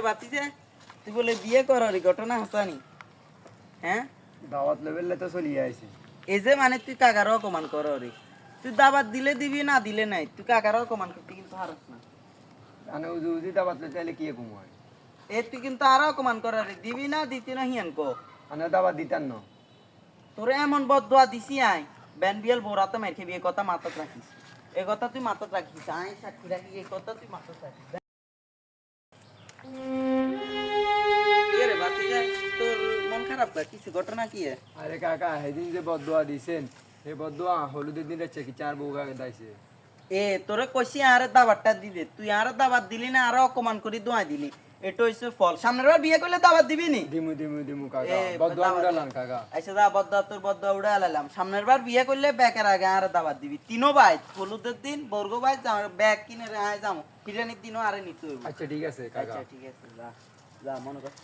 বাতিছে তুই বলে বিয়ে করার ঘটনা হাসানি হ্যাঁ দাওয়াত লেভেলে তো চলিয়ে আইছে এই যে মানে তুই কাকার অপমান কর রে তুই দাবাত দিলে দিবি না দিলে নাই তুই কাকার অপমান করতে কিন্তু হারস না আনে উজি উজি দাওয়াত লে তাইলে কি ঘুমায় এ তুই কিন্তু আরো অপমান কর রে দিবি না দিতি না হিয়ান কো আনে দাওয়াত দিতান না তোরে এমন বদদোয়া দিছি আই ব্যান বিয়াল বোরাতে মেরে খেবি এই কথা মাথাত রাখিস এই কথা তুই মাথাত রাখিস আই সাক্ষী রাখি এই কথা তুই মাথাত রাখিস কে রে বাতি যায় তোর মন খারাপ না কিছু ঘটনা কি আরে কাকা সেদিন যে বদদোয়া দিছেন সেই বদদোয়া হলুদের দিন যাচ্ছে কি চার বউ কাকে দাইছে এ তোরে কইছি আরে দাবাতটা দিবে তুই আরে দাবাত দিলি না আরো অপমান করে দোয়া দিলি এটা হইছে ফল সামনের বার বিয়ে করলে দাবাত দিবি নি দিমু দিমু দিমু কাকা এ, বদদোয়া দাওয়াত উড়ালাম কাকা আচ্ছা দা বদ্দা তোর বদ্দা উড়ে আলালাম সামনের বার বিয়ে করলে ব্যাকের আগে আরে দাবাত দিবি তিনো ভাই হলুদের দিন বর্গ ভাই ব্যাগ কিনে রে আয় যাবো বিরিয়ানির দিনও আরে নিতে হইব আচ্ছা ঠিক আছে কাকা আচ্ছা ঠিক আছে যা যা মনে কষ্ট